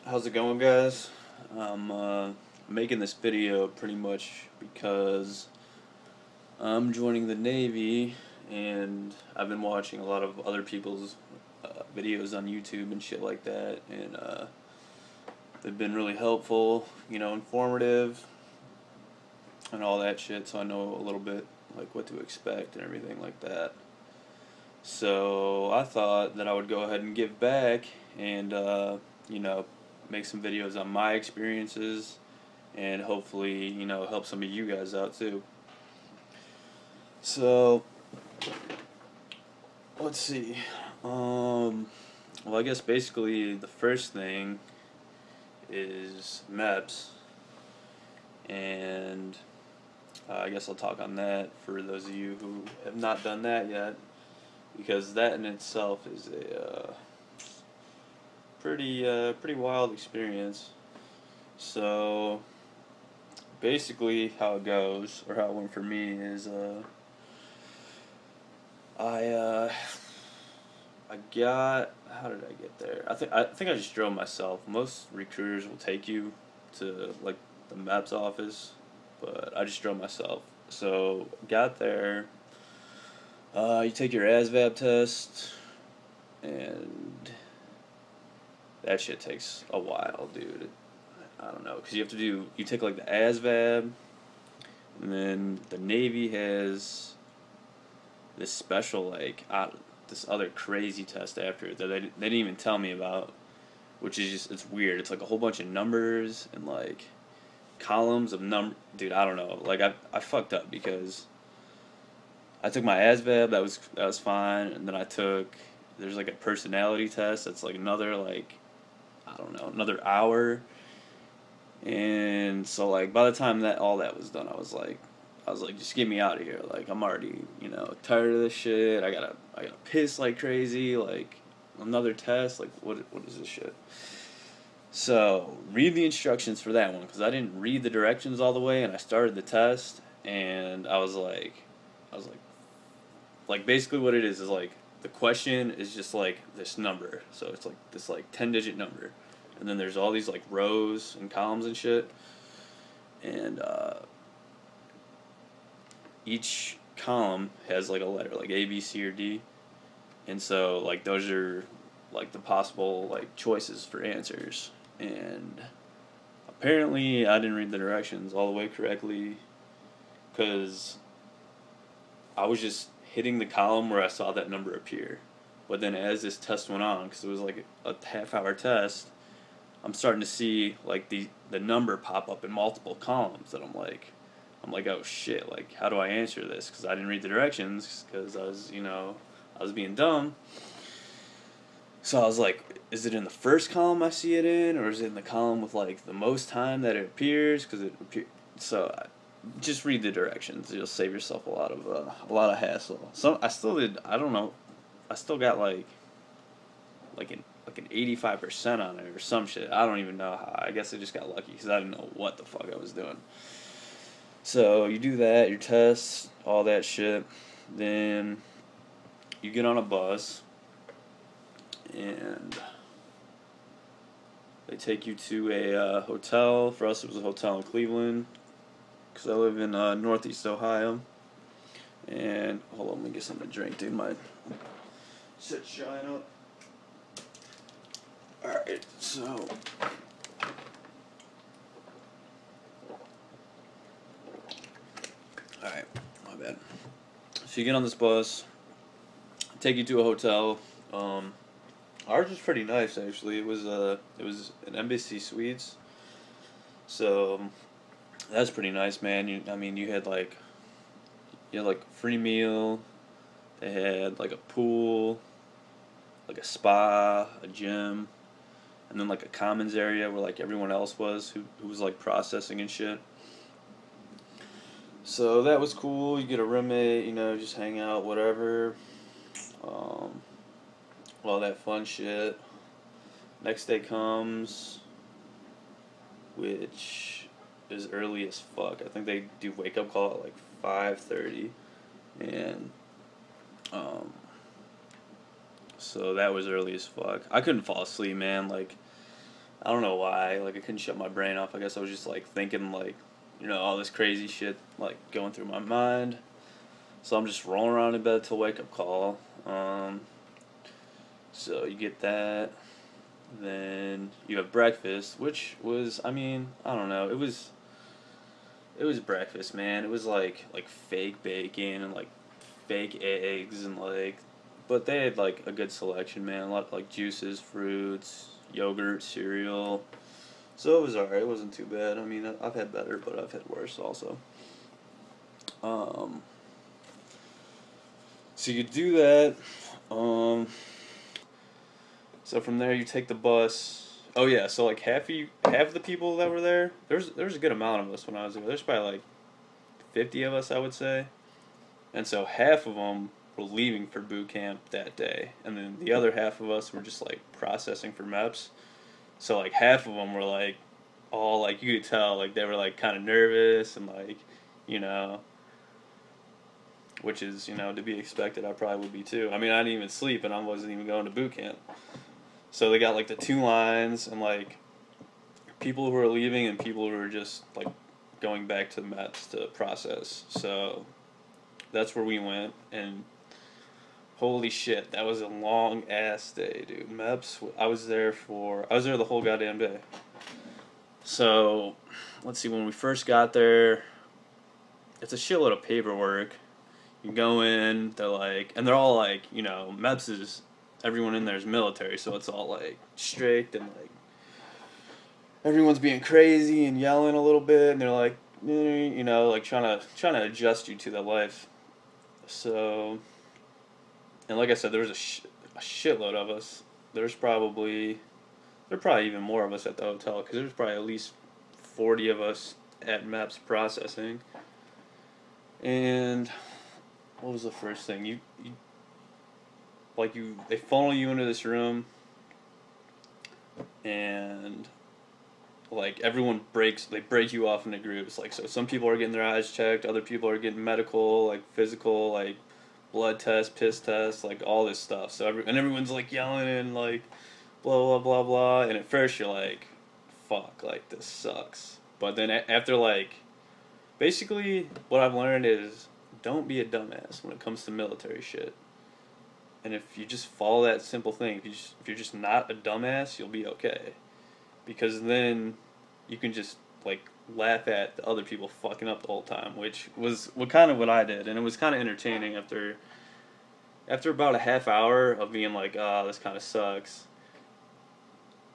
How's it going, guys? I'm making this video pretty much because I'm joining the Navy, and I've been watching a lot of other people's videos on YouTube and shit like that, and they've been really helpful, informative, and all that shit, so I know a little bit like what to expect and everything like that. So I thought that I would go ahead and give back and, make some videos on my experiences and hopefully, help some of you guys out too. So, let's see. Well, I guess basically the first thing is Meps, and I guess I'll talk on that for those of you who have not done that yet, because that in itself is a pretty wild experience. So basically, how it goes, or how it went for me, is I got, how did I get there? I think I just drove myself. Most recruiters will take you to like the Meps office, but I just drove myself. So got there. You take your Asvab test, and that shit takes a while, dude. I don't know, because you take like the ASVAB, and then the Navy has this special, this other crazy test after it that they didn't even tell me about, which is just, it's weird. It's like a whole bunch of numbers and like columns of dude, I don't know. Like, I fucked up because I took my ASVAB, that was fine, and then there's like a personality test that's like another, like, I don't know, another hour. And so, like, by the time that all that was done, I was like, just get me out of here. Like, I'm already, tired of this shit. I gotta piss like crazy. Like, another test. Like, what is this shit? So read the instructions for that one, because I didn't read the directions all the way, and I started the test, and I was like, basically what it is like the question is just like this number. So it's like this like 10-digit number, and then there's all these like rows and columns and shit, and each column has like a letter, like A, B, C, or D, and so like those are like the possible like choices for answers. And apparently I didn't read the directions all the way correctly, because I was just hitting the column where I saw that number appear. But then as this test went on, because it was like a half-hour test, I'm starting to see like the number pop up in multiple columns, and I'm like, oh shit, like, how do I answer this? Because I didn't read the directions, because I was being dumb. So I was like, is it in the first column I see it in, or is it in the column with like the most time that it appears? So just read the directions. You'll save yourself a lot of hassle. So I still did. I don't know. I still got an 85% on it or some shit. I don't even know how. I guess I just got lucky because I didn't know what the fuck I was doing. So you do that, your tests, all that shit. Then you get on a bus, and they take you to a hotel. For us, it was a hotel in Cleveland, because I live in Northeast Ohio. And hold on, let me get something to drink, dude. My shit's drying up. Alright, so alright, my bad. So you get on this bus, take you to a hotel. Ours was pretty nice, actually. It was an Embassy Suites. So that's pretty nice, man. You had like free meal. They had like a pool, like a spa, a gym, and then like a commons area where like everyone else was who was like processing and shit. So that was cool. You get a roommate, just hang out, whatever. All that fun shit. Next day comes, which is early as fuck. I think they do wake up call at like 5:30, and so that was early as fuck. I couldn't fall asleep, man. Like, I don't know why, like I couldn't shut my brain off. I guess I was just like thinking like, all this crazy shit like going through my mind. So I'm just rolling around in bed till wake up call. So you get that. Then you have breakfast, which was, I don't know, it was breakfast, man. It was like fake bacon and like fake eggs and like, but they had like a good selection, man. A lot of like juices, fruits, yogurt, cereal. So it was alright. It wasn't too bad. I mean, I've had better, but I've had worse also. Um, so you do that. Um, so from there you take the bus. Oh yeah, so like half the people that were there. There's a good amount of us when I was there. There's probably like 50 of us, I would say. And so half of them were leaving for boot camp that day, and then the other half of us were just like processing for Meps. So like half of them were like all like you could tell like they were like kind of nervous and like you know which is to be expected. I probably would be too. I mean, I didn't even sleep and I wasn't even going to boot camp. So they got like the two lines and like people who are leaving and people who are just like going back to the Mets to process. So that's where we went, and holy shit, that was a long ass day, dude. Meps, I was there the whole goddamn day. So, let's see, when we first got there, it's a shitload of paperwork. You go in, they're all like, Meps is, everyone in there is military, so it's all like strict and like, everyone's being crazy and yelling a little bit, and they're like, like trying to adjust you to the life. So, and like I said, there was a shitload of us. There are probably even more of us at the hotel because there's probably at least 40 of us at Meps processing. And what was the first thing? They funnel you into this room, and like everyone they break you off into groups. Like, so some people are getting their eyes checked, other people are getting medical, like physical, like blood test, piss test, like all this stuff. So everyone's like yelling and like blah blah blah blah. And at first you're like, fuck, like this sucks. But then after like, basically what I've learned is don't be a dumbass when it comes to military shit. And if you just follow that simple thing, if you're just not a dumbass, you'll be okay. Because then you can just like laugh at the other people fucking up the whole time, which was what I did, and it was kind of entertaining after about a half hour of being like, this kind of sucks.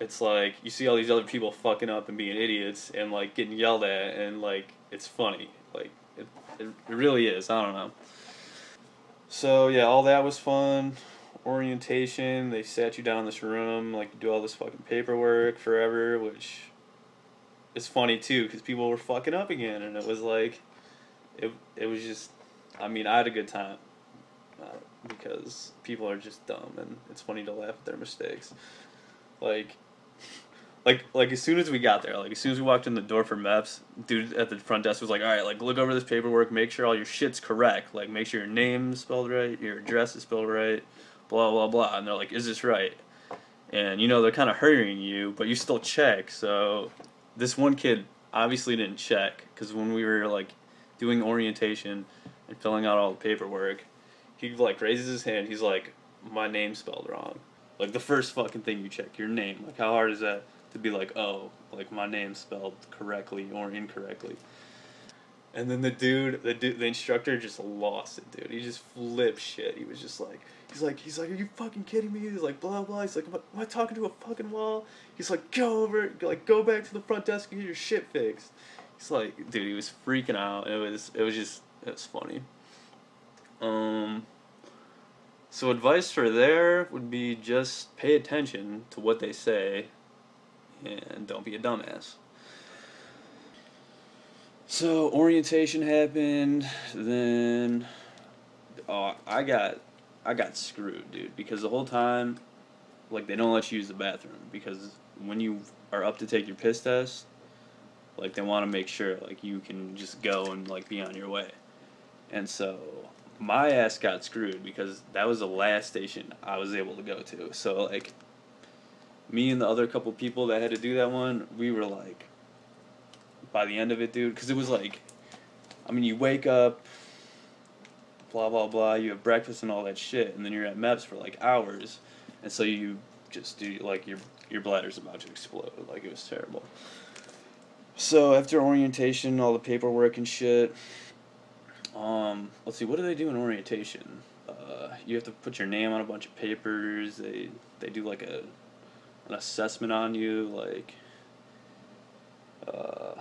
It's like you see all these other people fucking up and being idiots and like getting yelled at, and like it's funny, like it really is. I don't know. So yeah, all that was fun. Orientation, they sat you down in this room, like you do all this fucking paperwork forever, which is funny too because people were fucking up again, and it was like, it was just, I mean, I had a good time uh, because people are just dumb, and it's funny to laugh at their mistakes. Like, like as soon as we got there, like as soon as we walked in the door for Meps, dude at the front desk was like, all right, like look over this paperwork, make sure all your shit's correct, like make sure your name's spelled right, your address is spelled right, blah blah blah, and they're like, is this right? And they're kind of hurrying you, but you still check. So this one kid obviously didn't check because when we were like doing orientation and filling out all the paperwork, he like raises his hand. He's like, my name's spelled wrong. Like the first fucking thing you check, your name. Like how hard is that to be like, oh, like my name's spelled correctly or incorrectly? And then the instructor just lost it, dude. He just flipped shit. He was just like, he's like, are you fucking kidding me? He's like, blah blah. He's like, am I talking to a fucking wall? He's like, go back to the front desk and get your shit fixed. He's like, dude, he was freaking out. It was funny. Um, so advice for there would be just pay attention to what they say, and don't be a dumbass. So orientation happened, then I got screwed, dude, because the whole time, like they don't let you use the bathroom because when you are up to take your piss test, like they want to make sure like you can just go and like be on your way. And so my ass got screwed because that was the last station I was able to go to. So like me and the other couple people that had to do that one, we were like, by the end of it, dude, because it was like, I mean, you wake up, blah blah blah, you have breakfast and all that shit, and then you're at Meps for like hours, and so you just do like your bladder's about to explode. Like, it was terrible. So after orientation, all the paperwork and shit. Let's see, what do they do in orientation? You have to put your name on a bunch of papers. They do like an assessment on you, uh,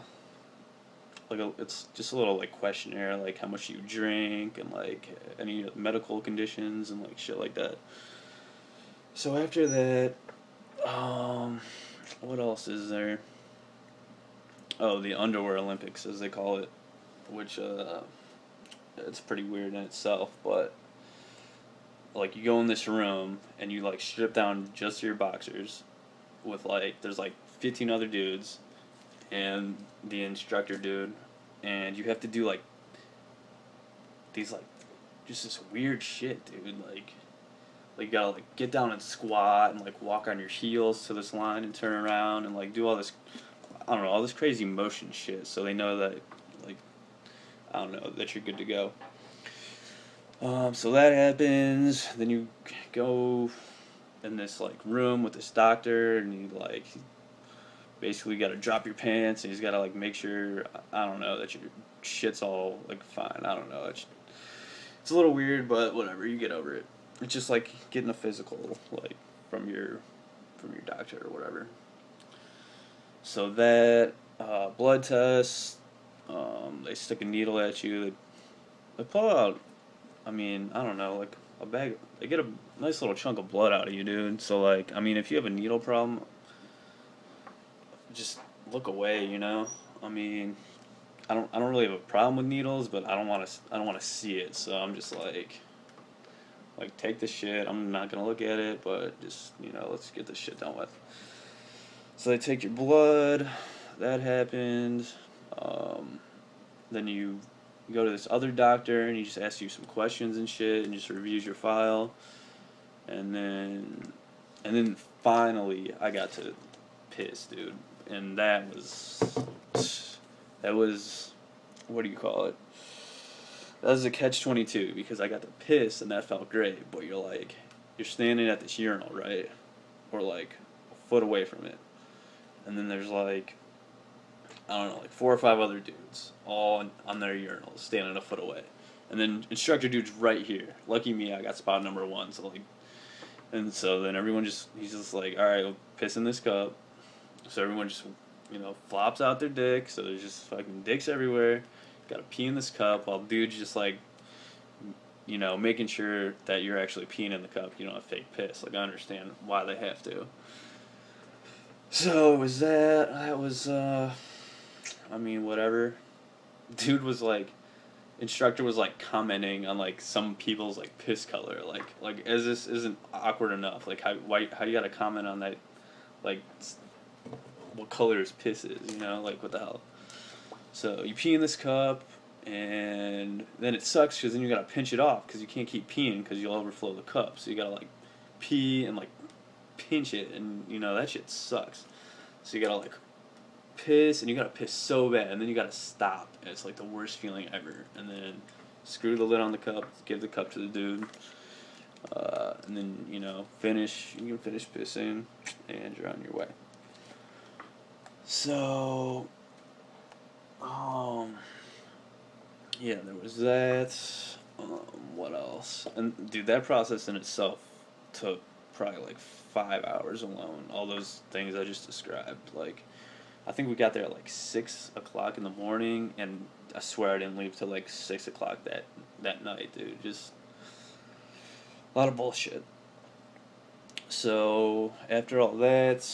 it's just a little like questionnaire, like how much you drink and like any medical conditions and like shit like that. So after that, what else is there? Oh, the underwear Olympics, as they call it, which it's pretty weird in itself, but like you go in this room and you like strip down just your boxers with like there's like 15 other dudes and the instructor dude, and you have to do like these like just this weird shit, dude. Like you gotta like get down and squat and like walk on your heels to this line and turn around and like do all this, I don't know, all this crazy motion shit, so they know that like, I don't know, that you're good to go. So that happens. Then you go in this like room with this doctor, and you like basically got to drop your pants, and he's got to like make sure, I don't know, that your shit's all like fine. I don't know. It's a little weird, but whatever. You get over it. It's just like getting a physical, like from your doctor or whatever. So that blood test, they stick a needle at you. They pull out, I mean, I don't know, like a bag. They get a nice little chunk of blood out of you, dude. So like, I mean, if you have a needle problem, just look away. You know, I mean, I don't really have a problem with needles, but I don't want to see it. So I'm just like take the shit. I'm not gonna look at it, but just, you know, let's get this shit done with. So they take your blood. That happened. Then you go to this other doctor, and he just asks you some questions and shit, and just reviews your file. And then finally I got to piss, dude. And that was what do you call it? That was a catch-22, because I got to piss and that felt great, but you're standing at this urinal, right? Or like a foot away from it. And then there's like, I don't know, like 4 or 5 other dudes all on their urinals standing a foot away. And then instructor dude's right here. Lucky me, I got spot number 1, so like, and so then he's just like, all right, piss in this cup. So everyone just, you know, flops out their dick, so there's just fucking dicks everywhere. Gotta pee in this cup while dude's just like, you know, making sure that you're actually peeing in the cup. You don't have fake piss. Like, I understand why they have to. So it was that was, I mean, whatever. Dude was like, instructor was like commenting on like some people's like piss color. Like as this isn't awkward enough. Like, how you gotta comment on that, like what color his piss is, you know? Like, what the hell? So you pee in this cup, and then it sucks because then you gotta pinch it off because you can't keep peeing because you'll overflow the cup. So you gotta like pee and like pinch it, and you know that shit sucks. So you gotta like piss, and you gotta piss so bad, and then you gotta stop. And it's like the worst feeling ever. And then screw the lid on the cup, give the cup to the dude, and then, you know, finish. You can finish pissing, and you're on your way. So, yeah, there was that. What else? And dude, that process in itself took probably like 5 hours alone. All those things I just described. Like, I think we got there at like 6 o'clock in the morning, and I swear I didn't leave till like 6 o'clock that night, dude. Just a lot of bullshit. So after all that,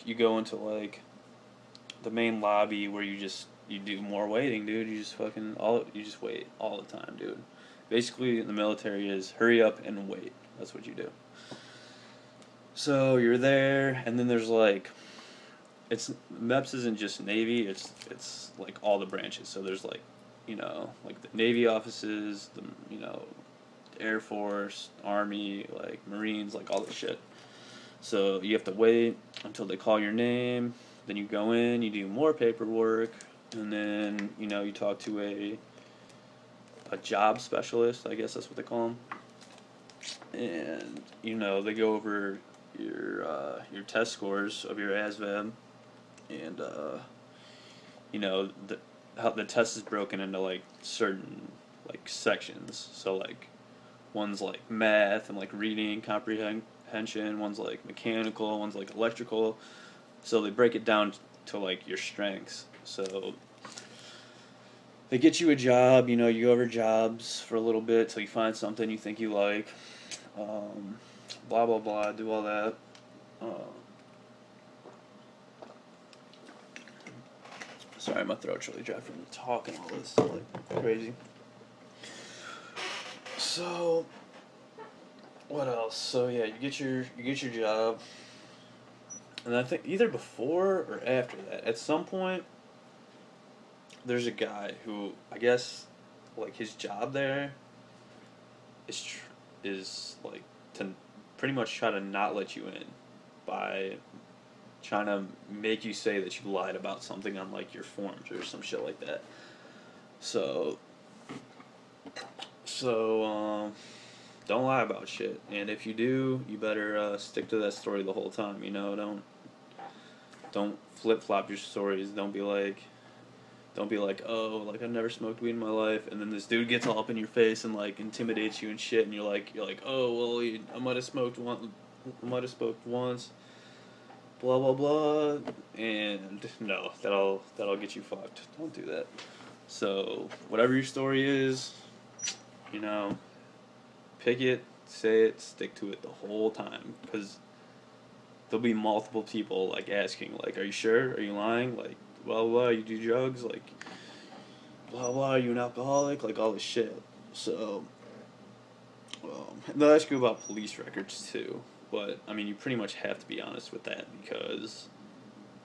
you go into like the main lobby where you do more waiting, dude. You just wait all the time, dude. Basically, the military is hurry up and wait. That's what you do. So you're there, and then there's like, Meps isn't just Navy. It's like all the branches. So there's like, you know, like the Navy offices, the Air Force, Army, like Marines, like all this shit. So you have to wait until they call your name. Then you go in, you do more paperwork, and then you talk to a job specialist. I guess that's what they call them. And they go over your test scores of your ASVAB, and the how the test is broken into like certain like sections. So like one's like math and like reading comprehension, one's like mechanical, one's like electrical. So they break it down to like your strengths. So they get you a job, you go over jobs for a little bit till you find something you think you like. Blah blah blah, do all that. Sorry, my throat's really dry from talking all this like crazy. So, what else? So yeah, you get your job, and I think either before or after that, at some point, there's a guy who I guess like his job there is like to pretty much try to not let you in by trying to make you say that you lied about something on like your forms or some shit like that. So don't lie about shit, and if you do, you better stick to that story the whole time. Don't flip flop your stories. Don't be like, oh, like I've never smoked weed in my life, and then this dude gets all up in your face and like intimidates you and shit, and you're like, oh well, I might have smoked once, blah blah blah, and no, that'll get you fucked. Don't do that. So whatever your story is, pick it, say it, stick to it the whole time, because there'll be multiple people like asking, like, are you sure? Are you lying? Like, blah blah. You do drugs? Like, blah blah. Are you an alcoholic? Like all this shit. So, they'll ask you about police records too. But I mean, you pretty much have to be honest with that because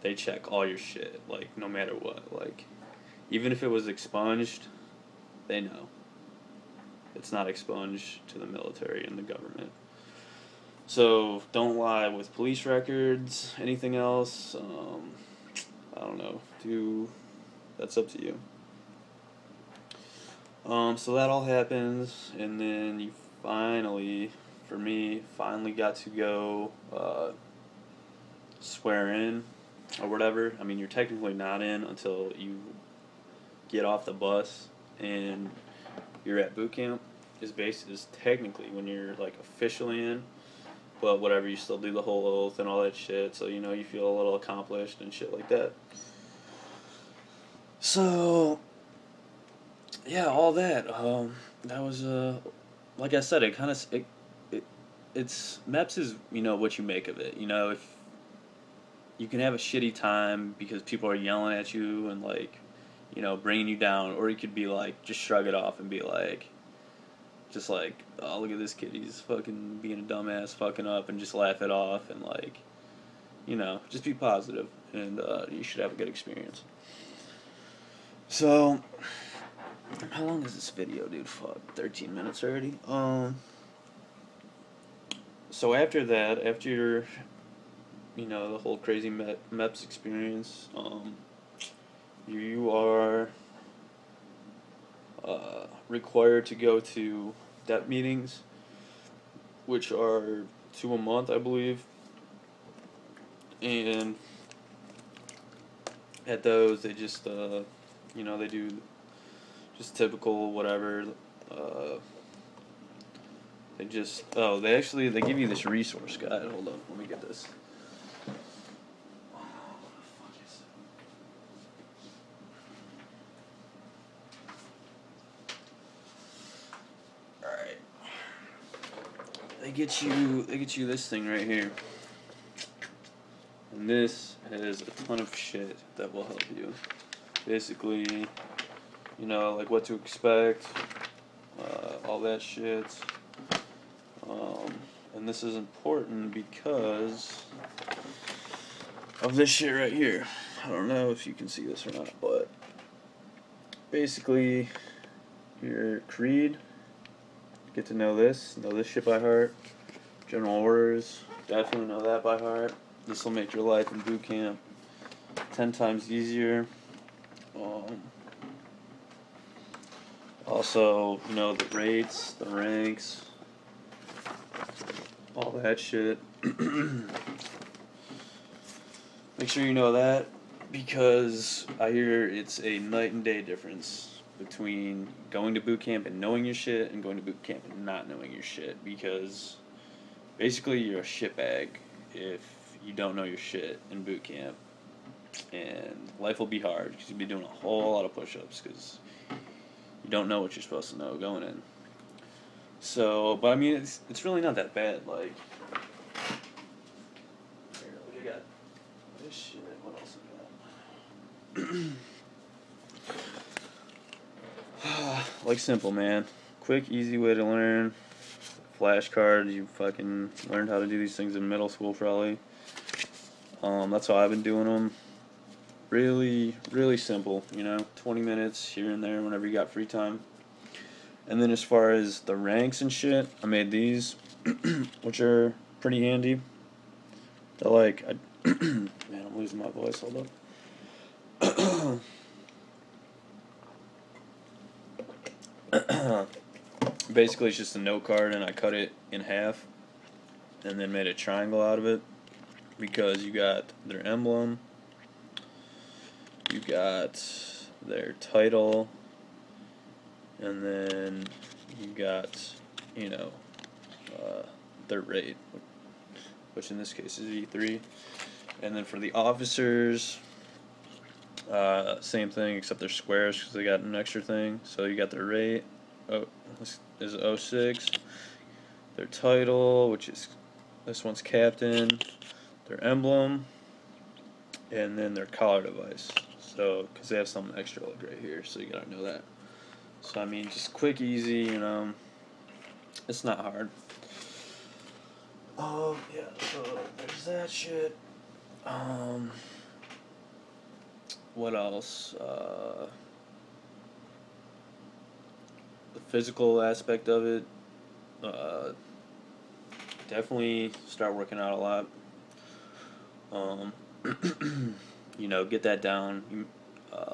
they check all your shit. Like, no matter what. Like, even if it was expunged, they know. It's not expunged to the military and the government. So don't lie with police records. Anything else? I don't know. That's up to you. So that all happens, and then you finally got to go swear in or whatever. I mean, you're technically not in until you get off the bus and you're at boot camp. Is technically when you're like officially in, but whatever, you still do the whole oath and all that shit, so you feel a little accomplished and shit like that. So yeah, all that. That was like I said, it's Meps is what you make of it. If you can have a shitty time because people are yelling at you and like bringing you down, or you could be like just shrug it off and be like, just like, oh, look at this kid, he's fucking being a dumbass, fucking up, and just laugh it off and like just be positive, and you should have a good experience. So how long is this video, dude? Fuck, 13 minutes already. So after that, after the whole crazy Meps experience, you are required to go to DEP meetings, which are 2 a month, I believe. And at those, they just they do just typical whatever. They give you this resource guide. Hold on, let me get this. Alright. They get you this thing right here. And this has a ton of shit that will help you. Basically, like what to expect, all that shit. And this is important because of this shit right here. I don't know if you can see this or not, but basically, your creed, get to know this shit by heart, general orders, definitely know that by heart. This will make your life in boot camp 10 times easier. Also, you know, the rates, the ranks, all that shit. Make sure you know that, because I hear it's a night and day difference between going to boot camp and knowing your shit and going to boot camp and not knowing your shit, because basically you're a shitbag if you don't know your shit in boot camp, and life will be hard because you'll be doing a whole lot of push-ups because you don't know what you're supposed to know going in. So, but I mean, it's really not that bad. Like, here, we got this shit. What else we got? Like, simple, man. Quick, easy way to learn. Flashcards. You fucking learned how to do these things in middle school, probably. That's how I've been doing them. Really, really simple. You know, 20 minutes here and there whenever you got free time. And then as far as the ranks and shit, I made these, which are pretty handy. They're like, man, I'm losing my voice. Hold up. Basically, it's just a note card, and I cut it in half, and then made a triangle out of it, because you got their emblem, you got their title, and then you got, you know, their rate, which in this case is E3. And then for the officers, same thing, except they're squares because they got an extra thing. So you got their rate, this is 06, their title, which is, this one's captain, their emblem, and then their collar device. So, because they have something extra like right here, so you gotta know that. So I mean, just quick, easy, you know. It's not hard. Yeah. So there's that shit. What else? The physical aspect of it. Definitely start working out a lot. You know, get that down.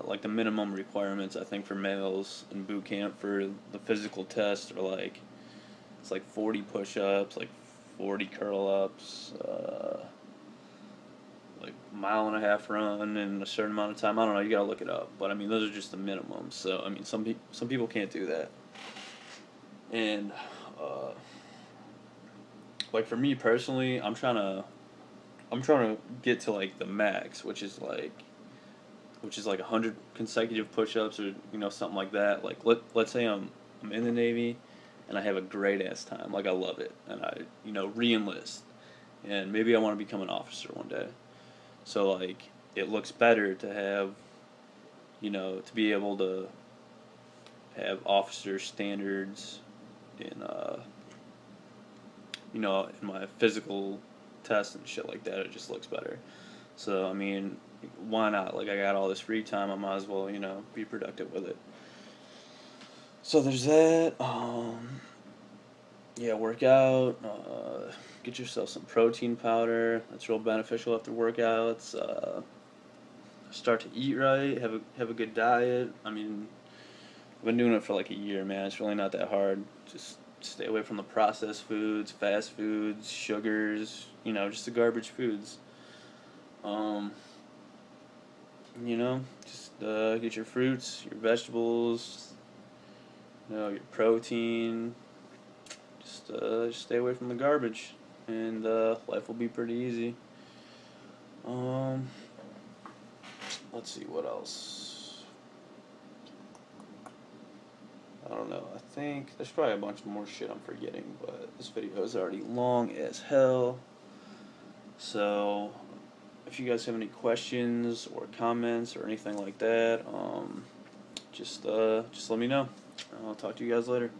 Like the minimum requirements, I think, for males in boot camp for the physical test are like, it's like 40 push-ups, like 40 curl-ups, like a mile and a half run in a certain amount of time. I don't know, you gotta look it up. But I mean, those are just the minimums. So I mean, some people can't do that. And like for me personally, I'm trying to get to like the max, which is like 100 consecutive push-ups, or you know, something like that. Like let's say I'm in the Navy and I have a great ass time, like I love it, and I, you know, re-enlist, and maybe I want to become an officer one day. So like it looks better to have, you know, to be able to have officer standards in you know, in my physical tests and shit like that. It just looks better. So I mean, why not? Like, I got all this free time, I might as well, you know, be productive with it. So there's that. Yeah, work out. Get yourself some protein powder. That's real beneficial after workouts. Start to eat right. Have a good diet. I mean, I've been doing it for like a year, man. It's really not that hard. Just stay away from the processed foods, fast foods, sugars. You know, just the garbage foods. You know, just get your fruits, your vegetables, you know, your protein. Just stay away from the garbage, and life will be pretty easy. Let's see what else. I don't know. I think there's probably a bunch more shit I'm forgetting, but this video is already long as hell. So, if you guys have any questions or comments or anything like that, just let me know. I'll talk to you guys later.